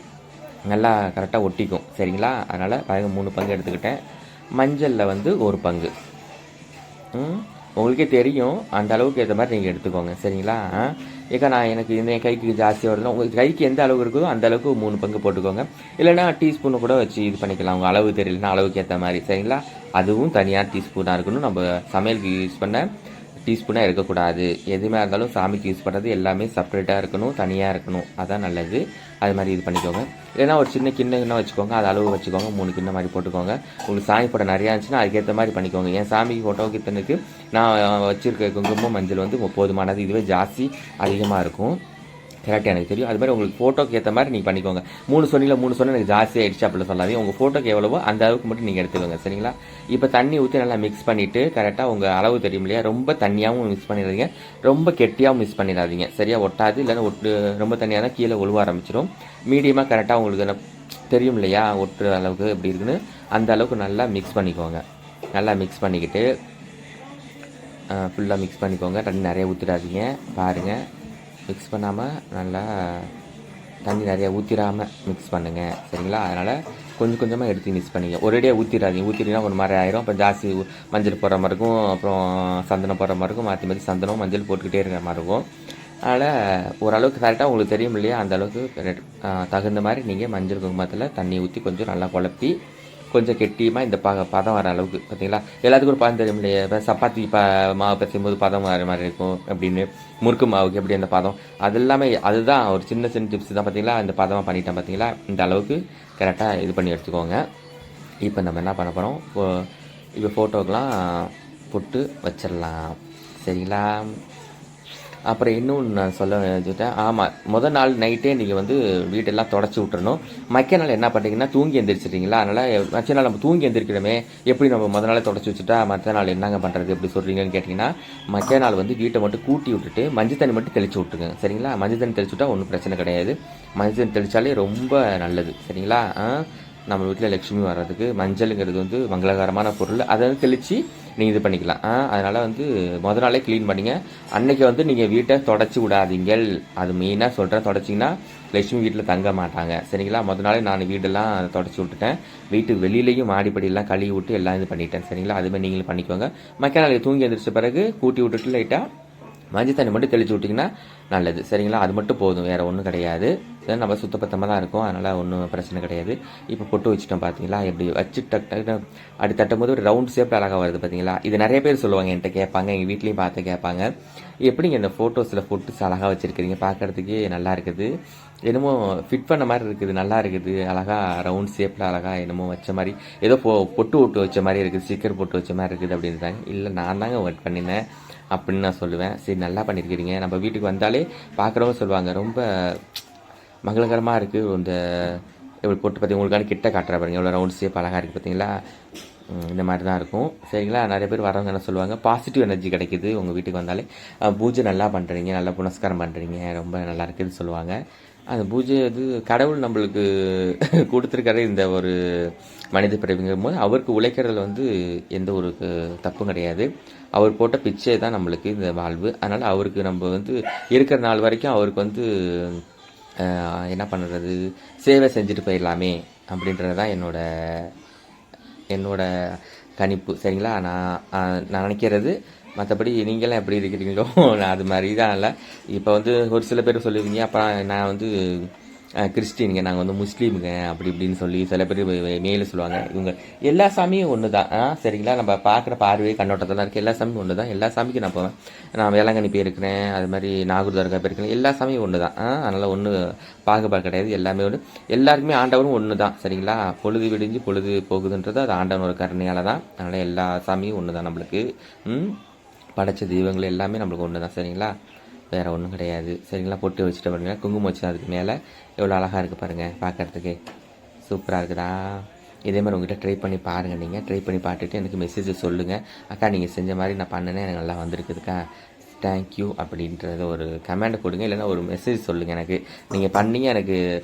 நல்லா கரெக்டாக ஒட்டிக்கும். சரிங்களா? அதனால் பாருங்க 3 பங்கு எடுத்துக்கிட்டேன். மஞ்சளில் வந்து 1 பங்கு. உங்களுக்கே தெரியும், அந்த அளவுக்கு ஏற்ற மாதிரி நீங்கள் எடுத்துக்கோங்க. சரிங்களா? ஏக்கா நான் எனக்கு என் கைக்கு ஜாஸ்தியாக வருதுன்னா உங்களுக்கு கைக்கு எந்த அளவுக்கு இருக்குதோ அந்த அளவுக்கு 3 பங்கு போட்டுக்கோங்க. இல்லைன்னா டீஸ்பூனை கூட வச்சு இது பண்ணிக்கலாம். உங்கள் அளவு தெரியலன்னா அளவுக்கு ஏற்ற மாதிரி. சரிங்களா? அதுவும் தனியாக டீஸ்பூனாக இருக்கணும். நம்ம சமையலுக்கு யூஸ் பண்ண டீஸ்பூனாக இருக்கக்கூடாது. எதுவுமே இருந்தாலும் சாமிக்கு யூஸ் பண்ணுறது எல்லாமே செப்பரேட்டாக இருக்கணும், தனியாக இருக்கணும். அதான் நல்லது. அது மாதிரி இது பண்ணிக்கோங்க. இல்லைன்னா ஒரு சின்ன கிண்ணம் வச்சுக்கோங்க, அது அளவு வச்சுக்கோங்க. 3 கிண்ணம் மாதிரி போட்டுக்கோங்க. உங்களுக்கு சாமி படம் நிறையா இருந்துச்சுன்னா அதுக்கேற்ற மாதிரி பண்ணிக்கோங்க. என் சாமிக்கு ஃபோட்டோவுக்கு இத்தனைக்கு நான் வச்சுருக்க குங்குமம் மஞ்சள் வந்து போதுமானது. இதுவே ஜாஸ்தி அதிகமாக இருக்கும். கரெக்டாக எனக்கு தெரியும். அது மாதிரி உங்களுக்கு ஃபோட்டோக்கு ஏற்ற மாதிரி நீங்கள் பண்ணிக்கோங்க. 3 சொன்னால் எனக்கு ஜாஸ்தி ஆகிடுச்சு அப்படிலாம் சொல்லாதீங்க. உங்கள் ஃபோட்டோக்கு எவ்வளவோ அந்த அளவுக்கு மட்டும் நீங்கள் எடுத்துக்கோங்க. சரிங்களா? இப்போ தண்ணி ஊற்றி நல்லா மிக்ஸ் பண்ணிவிட்டு கரெக்டாக உங்கள் அளவு தெரியும் இல்லையா, ரொம்ப தண்ணியாகவும் மிக்ஸ் பண்ணிடாதீங்க, ரொம்ப கெட்டியாகவும் மிக்ஸ் பண்ணிடாதீங்க. சரியாக ஒட்டாது. இல்லைன்னா ரொம்ப தண்ணியாக தான் கீழே ஒழுவ ஆரம்பிச்சிடும். மீடியமாக கரெக்டாக உங்களுக்கு தெரியும் இல்லையா ஒட்டுற அளவுக்கு எப்படி இருக்குன்னு, அந்த அளவுக்கு நல்லா மிக்ஸ் பண்ணிக்கோங்க. நல்லா மிக்ஸ் பண்ணிக்கிட்டு ஃபுல்லாக மிக்ஸ் பண்ணிக்கோங்க. தண்ணி நிறைய ஊற்றிடாதீங்க. பாருங்கள், மிக்ஸ் பண்ணாமல் நல்லா தண்ணி நிறையா ஊற்றிடாமல் மிக்ஸ் பண்ணுங்கள். சரிங்களா? அதனால் கொஞ்சம் கொஞ்சமாக எடுத்து மிக்ஸ் பண்ணிங்க. ஒரேடியாக ஊற்றிடாதீங்க. ஊற்றிட்டீங்கன்னா ஒரு மாதிரி ஆயிரும். அப்புறம் ஜாஸ்தி மஞ்சள் போடுற மாதிரி இருக்கும், அப்புறம் சந்தனம் போடுற மாதிரி இருக்கும். மாற்றி மாற்றி சந்தனம் மஞ்சள் போட்டுக்கிட்டே இருக்கிற மாதிரி இருக்கும். அதனால் ஓரளவுக்கு கரெக்டாக உங்களுக்கு தெரியும் இல்லையா, அந்த அளவுக்கு தகுந்த மாதிரி நீங்கள் மஞ்சள் குங்குமத்தில் தண்ணி ஊற்றி கொஞ்சம் நல்லா குழப்பி கொஞ்சம் கெட்டியமாக இந்த பதம் வர அளவுக்கு. பார்த்தீங்களா? எல்லாத்துக்கும் ஒரு பதம் தெரியும் இல்லையா. இப்போ சப்பாத்தி மாவு பச்சையும் போது பதம் வர மாதிரி இருக்கும் அப்படின்னு, முறுக்கு மாவுக்கு எப்படி அந்த பதம், அது எல்லாமே அதுதான் ஒரு சின்ன சின்ன டிப்ஸ் தான். பார்த்தீங்களா? இந்த பதமாக பண்ணிட்டேன். பார்த்தீங்களா? இந்த அளவுக்கு கரெக்டாக இது பண்ணி எடுத்துக்கோங்க. இப்போ நம்ம என்ன பண்ண போகிறோம், இப்போ ஃபோட்டோக்கெலாம் போட்டு வச்சிடலாம். சரிங்களா? அப்புறம் இன்னும் நான் சொல்ல வச்சுட்டேன். ஆமாம், முதல் நாள் நைட்டே நீங்கள் வந்து வீட்டெல்லாம் தொடச்சி விட்டுறணும். மற்ற நாள் என்ன பண்ணுறீங்கன்னா தூங்கி எந்திரிச்சிட்டிங்களா, அதனால் மற்ற நாள் நம்ம தூங்கி எந்திரிக்கிறோமே, எப்படி நம்ம முதல் நாளே தொடச்சி வச்சுட்டா மற்ற நாள் என்னங்க பண்ணுறது எப்படி சொல்கிறீங்கன்னு கேட்டிங்கன்னா, மற்ற நாள் வந்து வீட்டை மட்டும் கூட்டி விட்டுட்டு மஞ்சள் தண்ணி மட்டும் தெளித்து விட்டுருங்க. சரிங்களா? மஞ்சள் தண்ணி தெளிச்சு விட்டா ஒன்றும் பிரச்சனை கிடையாது. மஞ்சள் தண்ணி தெளித்தாலே ரொம்ப நல்லது. சரிங்களா? நம்ம வீட்டில் லட்சுமி வர்றதுக்கு மஞ்சளுங்கிறது வந்து மங்களகரமான பொருள். அதை வந்து தெளித்து நீங்கள் இது பண்ணிக்கலாம். அதனால் வந்து முதல் நாளே க்ளீன் பண்ணிங்க. அன்றைக்கி வந்து நீங்கள் வீட்டை தொடச்சி விடாதீங்கள். அது மெயினாக சொல்கிறேன். தொடச்சிங்கன்னா லட்சுமி வீட்டில் தங்க மாட்டாங்க. சரிங்களா? முதல் நாளே நான் வீடெல்லாம் தொடச்சி விட்டுட்டேன். வீட்டுக்கு வெளியிலையும் மாடிப்படியெல்லாம் கழுவி விட்டு எல்லாம் இது பண்ணிட்டேன். சரிங்களா? அதுமாதிரி நீங்களும் பண்ணிக்கோங்க. மக்கள் நாளைக்கு தூங்கி எழுந்திரிச்ச பிறகு கூட்டி விட்டுட்டு லைட்டாக மஞ்சள் தண்ணி மட்டும் தெளிச்சு விட்டிங்கன்னா நல்லது. சரிங்களா? அது மட்டும் போதும், வேறு ஒன்றும் கிடையாது. நம்ம சுத்தப்பத்தமாக தான் இருக்கும், அதனால் ஒன்றும் பிரச்சனை கிடையாது. இப்போ பொட்டு வச்சுட்டோம். பார்த்தீங்களா? எப்படி வச்சு டக்கு அப்படி தட்டும் போது ஒரு ரவுண்ட் ஷேப்பில் அழகாக வருது. பார்த்தீங்களா? இது நிறைய பேர் சொல்லுவாங்க, என்கிட்ட கேட்பாங்க, எங்கள் வீட்லேயும் பார்த்து கேட்பாங்க, எப்படிங்க இந்த ஃபோட்டோஸில் பொட்டு அழகாக வச்சுருக்கிறீங்க, பார்க்குறதுக்கே நல்லா இருக்குது, என்னமோ ஃபிட் பண்ண மாதிரி இருக்குது, நல்லா இருக்குது, அழகாக ரவுண்ட் ஷேப்பில் அழகாக என்னமோ வச்ச மாதிரி, ஏதோ பொட்டு ஒட்டு வச்ச மாதிரி இருக்குது, ஸ்டிக்கர் போட்டு வச்ச மாதிரி இருக்குது அப்படின்றாங்க. இல்லை, நான் தாங்க ஒர்க் பண்ணினேன் அப்படின்னு நான் சொல்லுவேன். சரி, நல்லா பண்ணியிருக்கிறீங்க. நம்ம வீட்டுக்கு வந்தாலே பார்க்குறவங்க சொல்லுவாங்க, ரொம்ப மங்களகரமாக இருக்குது, இந்த எப்படி போட்டு பார்த்தி உங்களுக்கான கிட்ட காட்டுற பாருங்க, எவ்வளோ ரவுண்ட் ஷேப் அழகாக இருக்குது. பார்த்தீங்களா? இந்த மாதிரி தான் இருக்கும். சரிங்களா? நிறைய பேர் வரவங்க என்ன சொல்லுவாங்க, பாசிட்டிவ் எனர்ஜி கிடைக்குது உங்கள் வீட்டுக்கு வந்தாலே, பூஜை நல்லா பண்ணுறீங்க, நல்லா புனஸ்காரம் பண்ணுறீங்க, ரொம்ப நல்லா இருக்குதுன்னு சொல்லுவாங்க. அந்த பூஜை அது கடவுள் நம்மளுக்கு கொடுத்துருக்காரு இந்த ஒரு மனித பிறவிங்கும் போது, அவருக்கு உழைக்கிறதுல வந்து எந்த ஒரு தப்பும் கிடையாது. அவர் போட்ட பிச்சை தான் நம்மளுக்கு இந்த வாழ்வு. அதனால் அவருக்கு நம்ம வந்து இருக்கிற நாள் வரைக்கும் அவருக்கு வந்து என்ன பண்ணுறது, சேவை செஞ்சுட்டு போயிடலாமே அப்படின்றது தான் என்னோட கணிப்பு. சரிங்களா? நான் நினைக்கிறது. மற்றபடி நீங்களாம் எப்படி இருக்கிறீங்களோ நான் அது மாதிரி தான். இல்லை, இப்போ வந்து ஒரு சில பேர் சொல்லுவீங்க, அப்புறம் நான் வந்து கிறிஸ்டினுங்க, நாங்கள் வந்து முஸ்லீமுங்க அப்படி இப்படின்னு சொல்லி சில பேர் மேலே சொல்லுவாங்க. இவங்க எல்லா சாமியும் ஒன்று தான். சரிங்களா? நம்ம பார்க்குற பார்வை கண்ணோட்டத்தில் இருக்க எல்லா சாமியும் ஒன்று தான். எல்லா சாமிக்கும் நான் போவேன். நான் வேளாங்கண்ணி போயிருக்கிறேன், அது மாதிரி நாகூர் தர்கா போயிருக்கிறேன். எல்லா சாமியும் ஒன்று தான். அதனால் ஒன்று பாகுபாடு கிடையாது. எல்லாமே ஒன்று. எல்லாருக்குமே ஆண்டவரும் ஒன்று தான். சரிங்களா? பொழுது விடிஞ்சு பொழுது போகுதுன்றது அது ஆண்டவனோட கருணையால் தான். அதனால் எல்லா சாமியும் ஒன்று தான். நம்மளுக்கு படைச்ச தெய்வங்கள் எல்லாமே நம்மளுக்கு ஒன்று தான். சரிங்களா? வேறு ஒன்றும் கிடையாது. சரிங்களா? பொட்டு வச்சுட்டு பாருங்கள், குங்குமம் வச்சு அதுக்கு மேலே எவ்வளோ அழகாக இருக்குது பாருங்கள், பார்க்குறதுக்கு சூப்பராக இருக்குதா? இதே மாதிரி உங்கள்கிட்ட ட்ரை பண்ணி பாருங்கள். நீங்கள் ட்ரை பண்ணி பார்த்துட்டு எனக்கு மெசேஜ் சொல்லுங்கள், அக்கா நீங்கள் செஞ்ச மாதிரி நான் பண்ணினேன், எனக்கு நல்லா வந்திருக்குதுக்கா, தேங்க்யூ அப்படின்றத ஒரு கமெண்ட் கொடுங்க. இல்லைன்னா ஒரு மெசேஜ் சொல்லுங்கள். எனக்கு நீங்கள் பண்ணீங்க, எனக்கு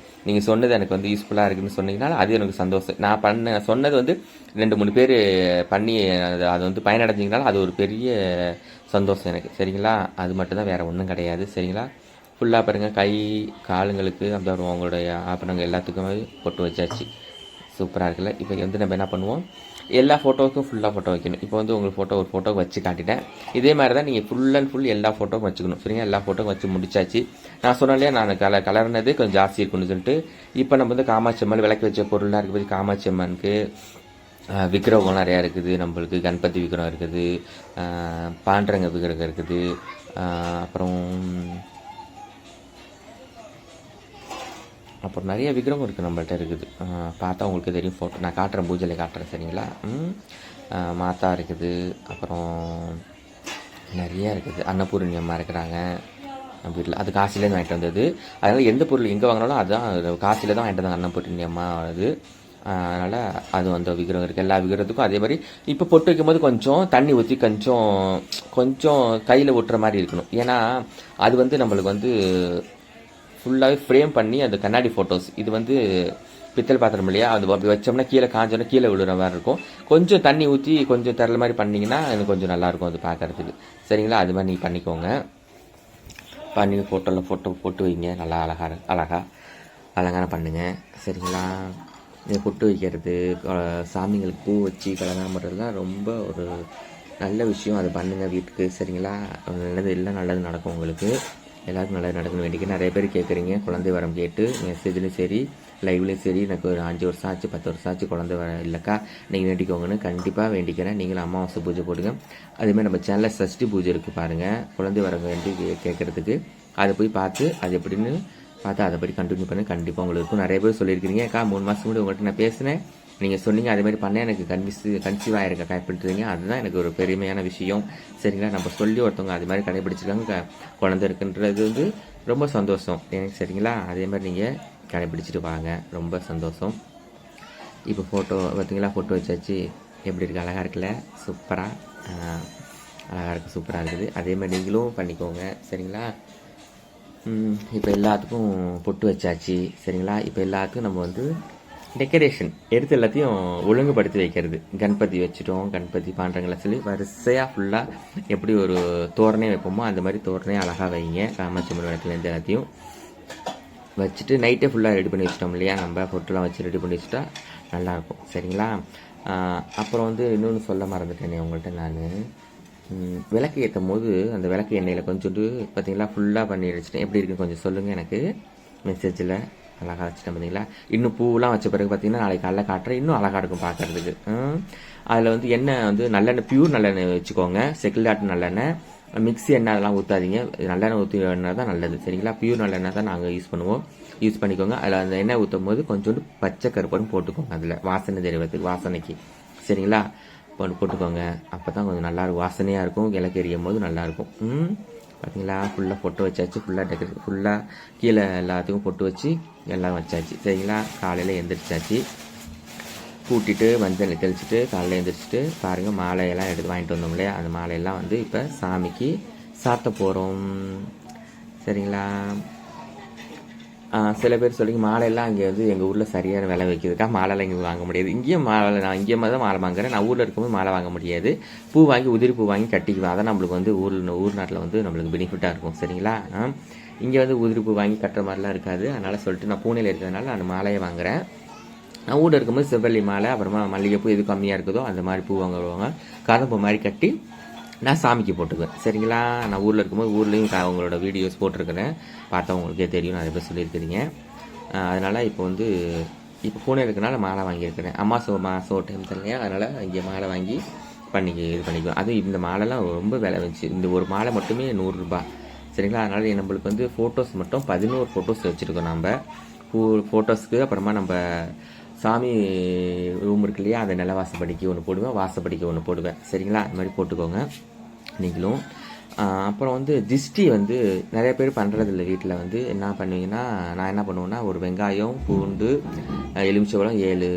நீங்கள் சொன்னது எனக்கு வந்து யூஸ்ஃபுல்லாக இருக்குதுன்னு சொன்னீங்கன்னா அது எனக்கு சந்தோஷம். நான் சொன்னது வந்து 2-3 பேர் பண்ணி அது வந்து பயனடைஞ்சிங்கனாலும் அது ஒரு பெரிய சந்தோஷம் எனக்கு. சரிங்களா? அது மட்டும்தான், வேறு ஒன்றும் கிடையாது. சரிங்களா? ஃபுல்லாக பாருங்கள், கை காலுங்களுக்கு அப்புறம் அவங்களுடைய ஆபரணங்கள் எல்லாத்துக்குமே பொட்டு வச்சாச்சு. சூப்பராக இருக்குல்ல. இப்போ வந்து நம்ம என்ன பண்ணுவோம், எல்லா ஃபோட்டோவுக்கும் ஃபுல்லாக ஃபோட்டோ வைக்கணும். இப்போ வந்து உங்களுக்கு ஒரு ஃபோட்டோ வச்சு காட்டிட்டேன். இதே மாதிரி தான் நீங்கள் ஃபுல் அண்ட் ஃபுல் எல்லா ஃபோட்டோவும் வச்சுக்கணும். சரிங்க, எல்லா ஃபோட்டோவும் வச்சு முடிச்சாச்சு. நான் சொன்னாலே நான் கலர்னது கொஞ்சம் ஜாஸ்தி இருக்குன்னு சொல்லிட்டு இப்போ நம்ம வந்து காமாட்சி அம்மன் விளக்கு வச்ச பொருள்லாம் இருக்குது. காமாட்சி அம்மனுக்கு விக்கிரகம் நிறையா இருக்குது. நம்மளுக்கு கணபதி விக்கிரகம் இருக்குது, பாண்டரங்க விக்கிரகம் இருக்குது, அப்புறம் நிறைய விக்கிரகம் இருக்குது நம்மள்ட்ட இருக்குது. பார்த்தா உங்களுக்கு தெரியும், ஃபோட்டோ நான் காட்டுறேன், பூஜையில் காட்டுறேன். சரிங்களா, மாதா இருக்குது, அப்புறம் நிறையா இருக்குது. அன்னபூரணி அம்மா இருக்கிறாங்க வீட்டில். அது காசிலேருந்து வாங்கிட்டு வந்தது. அதனால் எந்த பொருள் எங்கே வாங்கினாலும் அதுதான் காசியில் தான் வாங்கிட்டு வந்தாங்க அன்னபூரணி அம்மா அது. அதனால் அது அந்த விக்கிரகம் இருக்குது. எல்லா விக்கிரகத்துக்கும் அதே மாதிரி இப்போ பொட்டு வைக்கும்போது கொஞ்சம் தண்ணி ஊற்றி கொஞ்சம் கையில் ஒட்டுற மாதிரி இருக்கணும். ஏன்னா அது வந்து நம்மளுக்கு வந்து ஃபுல்லாகவே ஃப்ரேம் பண்ணி அந்த கண்ணாடி ஃபோட்டோஸ். இது வந்து பித்தளை பாத்திரம் இல்லையா, அது அப்படி வச்சோம்னா கீழே காஞ்சோன்னா கீழே விழுற மாதிரி இருக்கும். கொஞ்சம் தண்ணி ஊற்றி கொஞ்சம் தரல மாதிரி பண்ணிங்கன்னா எனக்கு கொஞ்சம் நல்லாயிருக்கும் அது பார்க்குறதுக்கு. சரிங்களா, அது மாதிரி நீங்கள் பண்ணிக்கோங்க. பண்ணி ஃபோட்டோ போட்டு வைங்க. நல்லா அழகாக அலங்காரம் பண்ணுங்கள். சரிங்களா, பொட்டு வைக்கிறது, சாமிங்களுக்கு பூ வச்சு அலங்காரம் பண்ணுறதுலாம் ரொம்ப ஒரு நல்ல விஷயம். அது பண்ணுங்கள் வீட்டுக்கு. சரிங்களா, நல்லது நடக்கும் உங்களுக்கு. எல்லாருக்கும் நல்லது நடக்கணும் வேண்டிக்கு நிறைய பேர் கேட்குறீங்க. குழந்தை வரம் கேட்டு மெசேஜ்லையும் சரி லைவ்லேயும் சரி, எனக்கு ஒரு 5 வருஷம் ஆச்சு 10 வருஷம் ஆச்சு குழந்தை வரம் இல்லைக்கா, நீங்கள் வேண்டிக்கோங்கன்னு கண்டிப்பாக வேண்டிக்கிறேன். நீங்களும் அமாவாசை பூஜை போடுங்க. அதேமாதிரி நம்ம சேனலில் சஷ்டி பூஜை இருக்குது பாருங்கள், குழந்தை வரம் வேண்டி கேட்குறதுக்கு. அதை போய் பார்த்து அது எப்படின்னு பார்த்து அதை படி கண்டினியூ பண்ணி கண்டிப்பாக உங்களுக்கு இருக்கும். நிறைய பேர் சொல்லியிருக்கிறீங்க, அக்கா 3 மாதம் முன்னாடி உங்கள்கிட்ட நான் பேசினேன், நீங்கள் சொன்னீங்க அதே மாதிரி பண்ண எனக்கு கன்சீவாக இருக்க கைப்பிடிச்சிருங்க. அதுதான் எனக்கு ஒரு பெருமையான விஷயம். சரிங்களா, நம்ம சொல்லி ஒருத்தவங்க அது மாதிரி கடைபிடிச்சிருக்காங்க, குழந்தை இருக்குன்றது வந்து ரொம்ப சந்தோஷம் எனக்கு. சரிங்களா, அதே மாதிரி நீங்கள் கடைபிடிச்சிட்டு வாங்க, ரொம்ப சந்தோஷம். இப்போ ஃபோட்டோ பார்த்தீங்களா, ஃபோட்டோ வச்சாச்சு. எப்படி இருக்குது, அழகாக இருக்குல்ல, சூப்பராக அழகாக இருக்குது, சூப்பராக இருக்குது. அதே மாதிரி நீங்களும் பண்ணிக்கோங்க. சரிங்களா, இப்போ எல்லாத்துக்கும் பொட்டு வச்சாச்சு. சரிங்களா, இப்போ எல்லாத்துக்கும் நம்ம வந்து டெக்கரேஷன் எடுத்து எல்லாத்தையும் ஒழுங்குபடுத்தி வைக்கிறது. கணபதி வச்சுட்டோம், கணபதி பாண்டங்களை சொல்லி வரிசையாக ஃபுல்லாக எப்படி ஒரு தோரணை வைப்போமோ அந்த மாதிரி தோரணை அழகாக வைங்க. காமாட்சி அம்மன் இடத்துலேருந்து எல்லாத்தையும் வச்சுட்டு நைட்டே ஃபுல்லாக ரெடி பண்ணி வச்சிட்டோம் இல்லையா, நம்ம பொட்டுலாம் வச்சு ரெடி பண்ணி வச்சுட்டா நல்லாயிருக்கும். சரிங்களா, அப்புறம் வந்து இன்னொன்று சொல்ல மறந்துட்டேனே உங்கள்கிட்ட, நான் விளக்கு ஏற்றும் போது அந்த விளக்கு எண்ணெயில் கொஞ்சோண்டு பார்த்தீங்களா ஃபுல்லாக பண்ணி வச்சுட்டேன். எப்படி இருக்குன்னு கொஞ்சம் சொல்லுங்கள் எனக்கு மெசேஜில். அழகாக வச்சுட்டேன் பார்த்தீங்களா. இன்னும் பூவெலாம் வச்ச பிறகு பார்த்தீங்கன்னா நாளைக்கு காலைல காட்டுறேன், இன்னும் அழகாக இருக்கும் பார்க்குறதுக்கு. அதில் வந்து எண்ணெய் வந்து நல்லெண்ணெய், பியூர் நல்லெண்ணெய் வச்சுக்கோங்க. செக்கிலாட்டு நல்லெண்ணெய், மிக்ஸி எண்ணெய் அதெல்லாம் ஊற்றாதீங்க. நல்லெண்ணெய் ஊற்றி எண்ணெய் தான் நல்லது. சரிங்களா, பியூர் நல்லெண்ணெய் தான் நாங்கள் யூஸ் பண்ணிக்கோங்க. அதில் அந்த எண்ணெய் ஊற்றும் போது கொஞ்சோண்டு பச்சை கருப்படும் போட்டுக்கோங்க, அதில் வாசனை தெரிவதுக்கு, வாசனைக்கு. சரிங்களா, போட்டுக்கோங்க. அப்போ தான் கொஞ்சம் நல்லாயிருக்கும், வாசனையாக இருக்கும். விளக்கு எரியும் போது நல்லாயிருக்கும். பார்த்தீங்களா, ஃபுல்லாக பொட்டு வச்சாச்சு, ஃபுல்லாக டெக்கரேஷன், ஃபுல்லாக கீழே எல்லாத்துக்கும் பொட்டு வச்சு எல்லாம் வச்சாச்சு. சரிங்களா, காலையில் எழுந்திரிச்சாச்சு, கூட்டிட்டு மஞ்சள் தெளிச்சுட்டு காலையில் எழுந்திரிச்சிட்டு பாருங்கள், மாலையெல்லாம் எடுத்து வாங்கிட்டு வந்தோம் இல்லையா, அந்த மாலையெல்லாம் வந்து இப்போ சாமிக்கு சாத்த போகிறோம். சரிங்களா, சில பேர் சொல்லிங்க மாலையெல்லாம் அங்கே வந்து எங்கள் ஊரில் சரியான விலை வைக்கிறதுக்கா மாலைலாம் இங்கே வாங்க முடியாது. இங்கேயும் மாலை, நான் இங்கேயும் தான் மாலை வாங்குறேன். நான் ஊரில் இருக்கும்போது மாலை வாங்க முடியாது. பூ வாங்கி உதிரி பூ வாங்கி கட்டிக்குவேன். அதான் நம்மளுக்கு வந்து ஊர் நாட்டில் வந்து நம்மளுக்கு பெனிஃபிட்டாக இருக்கும். சரிங்களா, இங்கே வந்து உதிரி பூ வாங்கி கட்டுற மாதிரிலாம் இருக்காது. அதனால் சொல்லிட்டு நான் பூனையில் இருக்கிறதுனால அந்த மாலையை வாங்குகிறேன். நான் ஊரில் இருக்கும்போது செவ்வல்லி மாலை, அப்புறமா மல்லிகைப்பூ எது கம்மியாக இருக்குதோ அந்த மாதிரி பூ வாங்குவாங்க. கதம்பு மாதிரி கட்டி நான் சாமிக்கு போட்டுக்குவேன். சரிங்களா, நான் ஊரில் இருக்கும்போது ஊர்லேயும் அவங்களோட வீடியோஸ் போட்டிருக்கிறேன், பார்த்தா உங்களுக்கே தெரியும், நிறைய பேர் சொல்லியிருக்கிறீங்க. அதனால் இப்போ பூனை இருக்கனால மாலை வாங்கியிருக்கிறேன். மாதம் ஒரு டைம் தரலையா, அதனால் இங்கே மாலை வாங்கி இது பண்ணிக்குவேன். அதுவும் இந்த மாலைலாம் ரொம்ப விலை வச்சு, இந்த ஒரு மாலை மட்டுமே 100 ரூபாய். சரிங்களா, அதனால் நம்மளுக்கு வந்து ஃபோட்டோஸ் மட்டும் 11 ஃபோட்டோஸ் வச்சுருக்கோம் நம்ம ஃபோட்டோஸ்க்கு. அப்புறமா நம்ம சாமி ரூம் இருக்கு இல்லையா, அந்த நில வாசப்படிக்கு ஒன்று போடுவேன், வாசப்படிக்கு ஒன்று போடுவேன். சரிங்களா, அது மாதிரி போட்டுக்கோங்க நீங்களும். அப்புறம் வந்து திஷ்டி வந்து நிறைய பேர் பண்ணுறதில்ல. வீட்டில் வந்து என்ன பண்ணுவீங்கன்னா, நான் என்ன பண்ணுவேன்னா, ஒரு வெங்காயம், பூண்டு, எலுமிச்சம்பழம் 7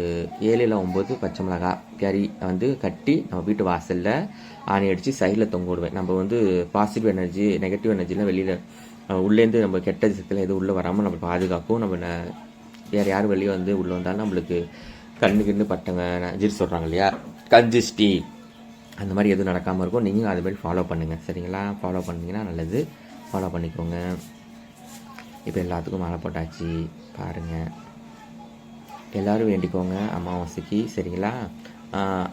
இல்லை 9 பச்சை மிளகாய் கறி வந்து கட்டி நம்ம வீட்டு வாசலில் ஆணி அடித்து சைடில் தொங்க விடுவேன். நம்ம வந்து பாசிட்டிவ் எனர்ஜி, நெகட்டிவ் எனர்ஜிலாம் வெளியில் உள்ளேருந்து நம்ம கெட்ட விஷயத்தில் எதுவும் உள்ளே வராமல் நம்ம பாதுகாக்கும். நம்ம வேறு யார் வெளியே வந்து உள்ளே வந்தாலும் நம்மளுக்கு கண்ணு பட்டங்க ஜிரி சொல்கிறாங்க இல்லையா, கஞ்சிஷ்டி, அந்த மாதிரி எதுவும் நடக்காமல் இருக்கும். நீங்கள் அது மாதிரி ஃபாலோ பண்ணுங்கள். சரிங்களா, ஃபாலோ பண்ணிங்கன்னா நல்லது, ஃபாலோ பண்ணிக்கோங்க. இப்போ எல்லாத்துக்கும் மாலை போட்டாச்சு பாருங்கள். எல்லோரும் வேண்டிக்கோங்க அமாவாசைக்கு, சரிங்களா?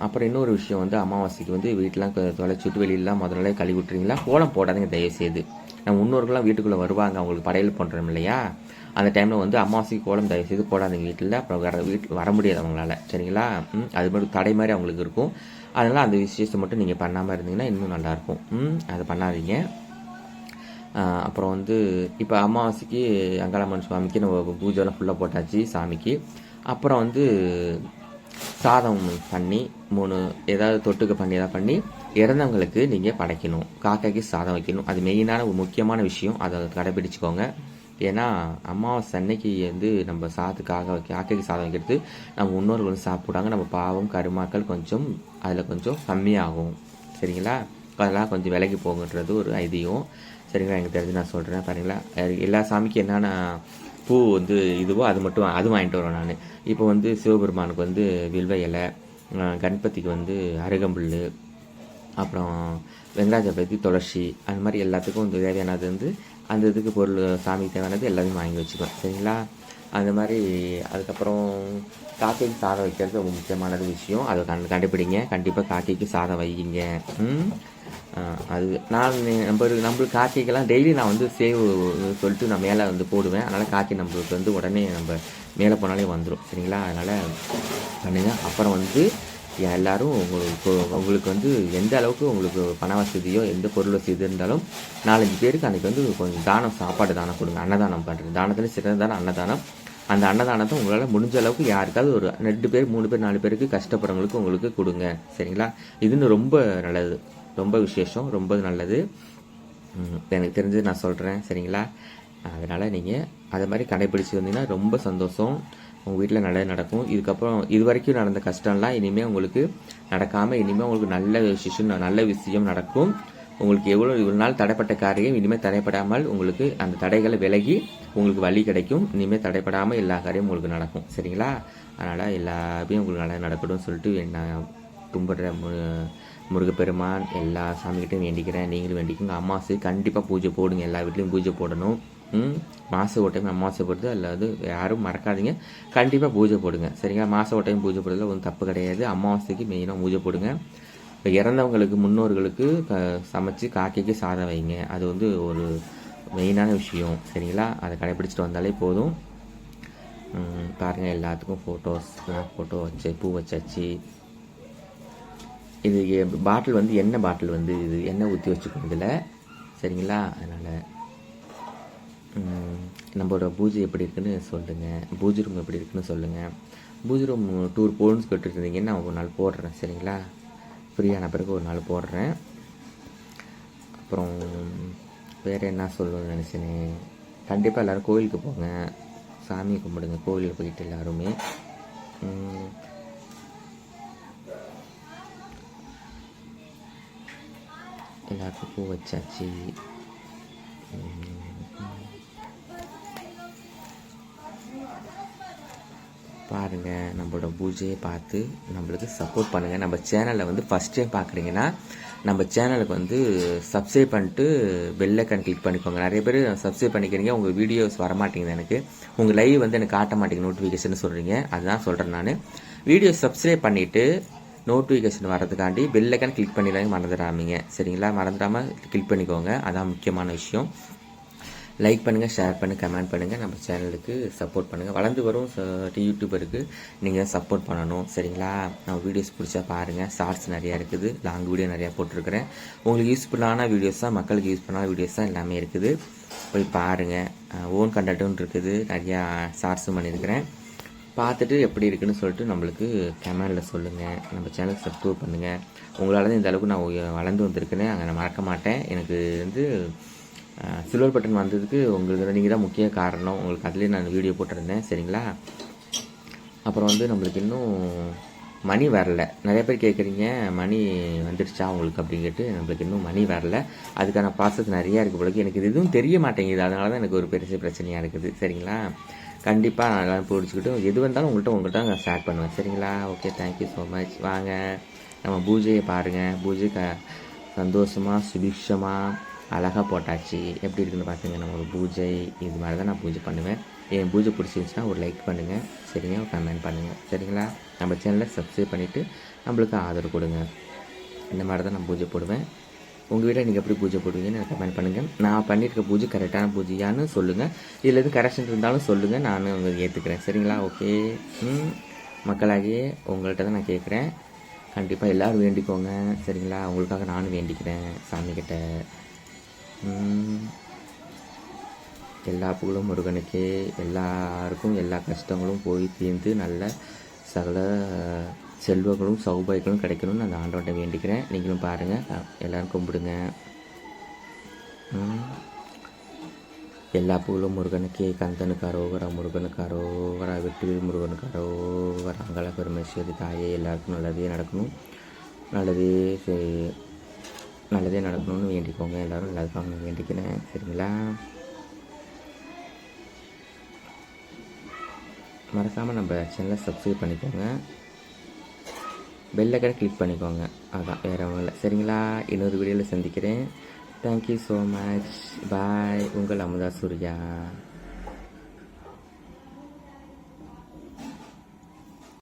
அப்புறம் இன்னொரு விஷயம் வந்து அமாவாசைக்கு வந்து வீட்டெலாம் தொலைச்சிட்டு வெளியிலலாம் முதல்ல கழுவி விட்டுறீங்களா? கோலம் போடாதீங்க தயவுசெய்து. நம்ம முன்னோர்கள்லாம் வீட்டுக்குள்ளே வருவாங்க, அவங்களுக்கு படையல் பண்ணுறோம் இல்லையா? அந்த டைமில் வந்து அமாவாசைக்கு கோலம் தயவுசெய்து போடாதீங்க வீட்டில். அப்புறம் வீட்டில் வர முடியாது அவங்களால, சரிங்களா? அது மட்டும் தடை மாதிரி அவங்களுக்கு இருக்கும். அதனால் அந்த விசேஷத்தை மட்டும் நீங்கள் பண்ணாமல் இருந்தீங்கன்னா இன்னும் நல்லாயிருக்கும். அதை பண்ணாதீங்க. அப்புறம் வந்து இப்போ அமாவாசைக்கு அங்காளம்மன் சுவாமிக்கு நம்ம பூஜைலாம் ஃபுல்லாக போட்டாச்சு சாமிக்கு. அப்புறம் வந்து சாதம் பண்ணி 3 ஏதாவது தொட்டுக்க பண்ணி எதாவது பண்ணி இறந்தவங்களுக்கு நீங்கள் படைக்கணும். காக்கைக்கு சாதம் வைக்கணும். அது மெயினான ஒரு முக்கியமான விஷயம். அதை கடைபிடிச்சிக்கோங்க. ஏன்னா அமாவாசை அன்னைக்கு வந்து நம்ம காக்கைக்கு சாதம் வைக்கிறது நம்ம முன்னோர்கள் வந்து சாப்பிடுவாங்க. நம்ம பாவம் கருமாக்கள் கொஞ்சம் அதில் கொஞ்சம் கம்மியாகும், சரிங்களா? அதெல்லாம் கொஞ்சம் விலகி போகுன்றது ஒரு ஐதீகம், சரிங்களா? எனக்கு தெரிஞ்சு நான் சொல்கிறேன் பாருங்களா. எல்லா சாமிக்கும் என்னென்ன பூ வந்து இதுவோ அது வாங்கிட்டு வருவேன் நான். இப்போ வந்து சிவபெருமானுக்கு வந்து வில்வ இலை, கணபதிக்கு வந்து அருகம்புல், அப்புறம் வெங்கடாஜலபதி துளசி, அந்த மாதிரி எல்லாத்துக்கும் வந்து தேவையானது வந்து அந்த இதுக்கு பொருள் சாமிக்கு தேவையானது எல்லாத்தையும் வாங்கி வச்சுக்குவேன், சரிங்களா? அந்த மாதிரி அதுக்கப்புறம் காக்கைக்கு சாதம் வைக்கிறது ரொம்ப முக்கியமானது விஷயம். அதை கண்டுபிடிங்க. கண்டிப்பாக காக்கைக்கு சாதம் வைங்க. அது நான் நம்மளுக்கு காக்கைக்கெல்லாம் டெய்லி நான் வந்து சேவ் சொல்லிட்டு நான் மேலே வந்து போடுவேன். அதனால் காக்கை நம்மளுக்கு வந்து உடனே நம்ம மேலே போனாலே வந்துடும், சரிங்களா? அதனால் பண்ணுங்க. அப்புறம் வந்து எல்லோரும் உங்களுக்கு வந்து எந்த அளவுக்கு உங்களுக்கு பண வசதியோ எந்த பொருள் வசதி இருந்தாலும் 4-5 பேருக்கு அன்றைக்கி வந்து கொஞ்சம் சாப்பாடு தானம் கொடுங்க. அன்னதானம் பண்ணுறது தானத்தில் சிறந்ததான அன்னதானம். அந்த அன்னதானத்தை உங்களால் முடிஞ்ச அளவுக்கு யாருக்காவது ஒரு 2 பேர் 3 பேர் 4 பேருக்கு கஷ்டப்படுறவங்களுக்கு உங்களுக்கு கொடுங்க, சரிங்களா? இதுன்னு ரொம்ப நல்லது, ரொம்ப விசேஷம், ரொம்ப நல்லது. எனக்கு தெரிஞ்சது நான் சொல்கிறேன், சரிங்களா? அதனால் நீங்கள் அதை மாதிரி கடைப்பிடிச்சி வந்தீங்கன்னா ரொம்ப சந்தோஷம். உங்கள் வீட்டில் நல்லது நடக்கும். இதுக்கப்புறம் இது வரைக்கும் நடந்த கஷ்டம்லாம் இனிமேல் உங்களுக்கு நடக்காமல் இனிமேல் உங்களுக்கு நல்ல விஷயம் நடக்கும். உங்களுக்கு இவ்வளோ நாள் தடைப்பட்ட காரியம் இனிமேல் தடைப்படாமல் உங்களுக்கு அந்த தடைகளை விலகி உங்களுக்கு வழி கிடைக்கும். இனிமேல் தடைப்படாமல் எல்லா காரியமும் உங்களுக்கு நடக்கும், சரிங்களா? அதனால் எல்லாமே உங்களுக்கு நல்லது நடக்கணும்னு சொல்லிட்டு நான் கும்பிட்ற முருகப்பெருமான் எல்லா சாமிகிட்டையும் வேண்டிக்கிறேன். நீங்களும் வேண்டிக்கோங்க. அமாவாசை கண்டிப்பாக பூஜை போடுங்க. எல்லா வீட்லேயும் பூஜை போடணும். மாதம் ஒரு டைம் அமாவாசை போடுறது அல்லது யாரும் மறக்காதீங்க. கண்டிப்பாக பூஜை போடுங்க, சரிங்களா? மாதம் ஒரு டைம் பூஜை போடுறதுல ஒன்றும் தப்பு கிடையாது. அமாவாசைக்கு மெயினாக பூஜை போடுங்க. இப்போ இறந்தவங்களுக்கு முன்னோர்களுக்கு சமைச்சு காக்கைக்கு சாதம் வைங்க. அது வந்து ஒரு மெயினான விஷயம், சரிங்களா? அதை கடைப்பிடிச்சிட்டு வந்தாலே போதும். பாருங்கள், எல்லாத்துக்கும் ஃபோட்டோ வச்சு பூ வச்சாச்சு. இது பாட்டில் வந்து எண்ணெய் பாட்டில் வந்து இது எண்ணெய் ஊற்றி வச்சுக்கணும் இதில், சரிங்களா? அதனால் நம்மளோட பூஜை எப்படி இருக்குன்னு சொல்லுங்கள். பூஜை ரூம் எப்படி இருக்குன்னு சொல்லுங்கள். பூஜை ரூம் டூர் போகணுன்னு சொல்லிட்டு இருந்தீங்கன்னா நான் ஒரு நாள் போடுறேன், சரிங்களா? ஃப்ரீயான பிறகு ஒரு நாள் போடுறேன். அப்புறம் வேறு என்ன சொல்லணும்னு நினச்சேனே, கண்டிப்பாக எல்லோரும் கோயிலுக்கு போங்க, சாமி கும்பிடுங்க. கோயிலுக்கு போயிட்டு எல்லாருமே எல்லாருக்கும் பூ வச்சாச்சு. பாருங்கள், நம்மளோட பூஜையை பார்த்து நம்மளுக்கு சப்போர்ட் பண்ணுங்கள். நம்ம சேனலில் வந்து ஃபஸ்ட் டைம் பார்க்குறீங்கன்னா நம்ம சேனலுக்கு வந்து சப்ஸ்கிரைப் பண்ணிட்டு பெல் ஐக்கான் கிளிக் பண்ணிக்கோங்க. நிறைய பேர் சப்ஸ்கிரைப் பண்ணிக்கிறீங்க, உங்கள் வீடியோஸ் வரமாட்டேங்குது, எனக்கு உங்கள் லைவ் வந்து எனக்கு காட்ட மாட்டேங்குது நோட்டிஃபிகேஷன் சொல்கிறீங்க. அதுதான் சொல்கிறேன் நான். வீடியோ சப்ஸ்கிரைப் பண்ணிவிட்டு நோட்டிஃபிகேஷன் வரதுக்காண்டி பெல் ஐக்கான் கிளிக் பண்ணிடுறாங்க, மறந்துடாமீங்க, சரிங்களா? மறந்துடாமல் கிளிக் பண்ணிக்கோங்க, அதான் முக்கியமான விஷயம். லைக் பண்ணுங்கள், ஷேர் பண்ணுங்கள், கமெண்ட் பண்ணுங்கள். நம்ம சேனலுக்கு சப்போர்ட் பண்ணுங்கள். வளர்ந்து வரும் யூடியூபருக்கு நீங்கள் சப்போர்ட் பண்ணணும், சரிங்களா? நம்ம வீடியோஸ் பிடிச்சா பாருங்கள். ஷார்ட்ஸ் நிறையா இருக்குது, லாங் வீடியோ நிறையா போட்டிருக்கிறேன். உங்களுக்கு யூஸ்ஃபுல்லான வீடியோஸ் தான், மக்களுக்கு யூஸ்ஃபுல்லான வீடியோஸ் தான் எல்லாமே இருக்குது. போய் பாருங்கள். ஓன் கண்டென்ட்டும் இருக்குது, நிறையா ஷார்ட்ஸும் பண்ணியிருக்கிறேன். பார்த்துட்டு எப்படி இருக்குன்னு சொல்லிட்டு நம்மளுக்கு கமெண்டில் சொல்லுங்கள். நம்ம சேனலுக்கு சப்ஸ்கிரைப் பண்ணுங்கள். உங்களால் தான் இந்த அளவுக்கு நான் வளர்ந்து வந்திருக்கேன்னு அங்கே நான் மறக்க மாட்டேன். எனக்கு வந்து சில்வர் பட்டன் வந்ததுக்கு உங்களுக்கு நீங்கள் தான் முக்கிய காரணம். உங்களுக்கு அதிலே நான் வீடியோ போட்டிருந்தேன், சரிங்களா? அப்புறம் வந்து நம்மளுக்கு இன்னும் மணி வரல. நிறைய பேர் கேட்குறீங்க, மணி வந்துடுச்சா உங்களுக்கு அப்படின்னு கேட்டு. நம்மளுக்கு இன்னும் மணி வரல. அதுக்கான ப்ராசஸ் நிறையா இருக்குது போல. எனக்கு இது எதுவும் தெரிய மாட்டேங்குது, அதனால தான் எனக்கு ஒரு பெரிய பிரச்சனையாக இருக்குது, சரிங்களா? கண்டிப்பாக நான் எல்லாம் பிடிச்சிக்கிட்டு எது வந்தாலும் உங்கள்கிட்ட நான் ஷேர் பண்ணுவேன், சரிங்களா? Okay, thank you so much. வாங்க நம்ம பூஜையை பாருங்கள். பூஜை சந்தோஷமாக சுபிக்ஷமாக அழகாக போட்டாச்சு. எப்படி இருக்குன்னு பார்த்துங்க. நம்மளோட பூஜை இது மாதிரி தான் நான் பூஜை பண்ணுவேன். என் பூஜை பிடிச்சிருந்துச்சுன்னா ஒரு லைக் பண்ணுங்கள் சரிங்க, ஒரு கமெண்ட் பண்ணுங்கள் சரிங்களா. நம்ம சேனலை சப்ஸ்கிரைப் பண்ணிவிட்டு நம்மளுக்கு ஆதரவு கொடுங்க. இந்த மாதிரி தான் நான் பூஜை போடுவேன். உங்கள் வீட்டில் நீங்கள் எப்படி பூஜை போடுவீங்கன்னு எனக்கு கமெண்ட் பண்ணுங்கள். நான் பண்ணியிருக்க பூஜை கரெக்டான பூஜையான்னு சொல்லுங்கள். இதில் எதுவும் கரெக்ஷன் இருந்தாலும் சொல்லுங்கள், நானும் உங்களுக்கு ஏற்றுக்கிறேன் சரிங்களா. ஓகே மக்களாகியே உங்கள்கிட்ட தான் நான் கேட்குறேன். கண்டிப்பாக எல்லோரும் வேண்டிக்கோங்க சரிங்களா. உங்களுக்காக நானும் வேண்டிக்கிறேன் சாமிக்கிட்ட. எல்லா புகழும் முருகனுக்கே. எல்லாருக்கும் எல்லா கஷ்டங்களும் போய் தீர்ந்து நல்ல சகல செல்வங்களும் சௌபாகியங்களும் கிடைக்கணும்னு அந்த ஆண்டவன்கிட்ட வேண்டிக்கிறேன். நீங்களும் பாருங்கள், எல்லோரும் கும்பிடுங்க. எல்லா புகழும் முருகனுக்கே. கந்தனுக்கு அரோகரா, முருகனுக்கு அரோகரா, வெற்றிவேல் முருகனுக்கு அரோகரா. அங்காள பரமேஸ்வரி தாயே, எல்லாருக்கும் நல்லதே நடக்கணும், நல்லதே நடக்கணும்னு வேண்டிக்கோங்க. எல்லோரும் நல்லதுக்காக வேண்டிக்கிறேன் சரிங்களா. மறக்காமல் நம்ம சேனலை சப்ஸ்கிரைப் பண்ணிக்கோங்க, பெல் ஐக்கானை கிளிக் பண்ணிக்கோங்க. அதான் வேறு ஒன்றும் இல்லை சரிங்களா. இன்னொரு வீடியோவில் சந்திக்கிறேன். Thank you so much. பாய். உங்கள் அமுதா சூர்யா.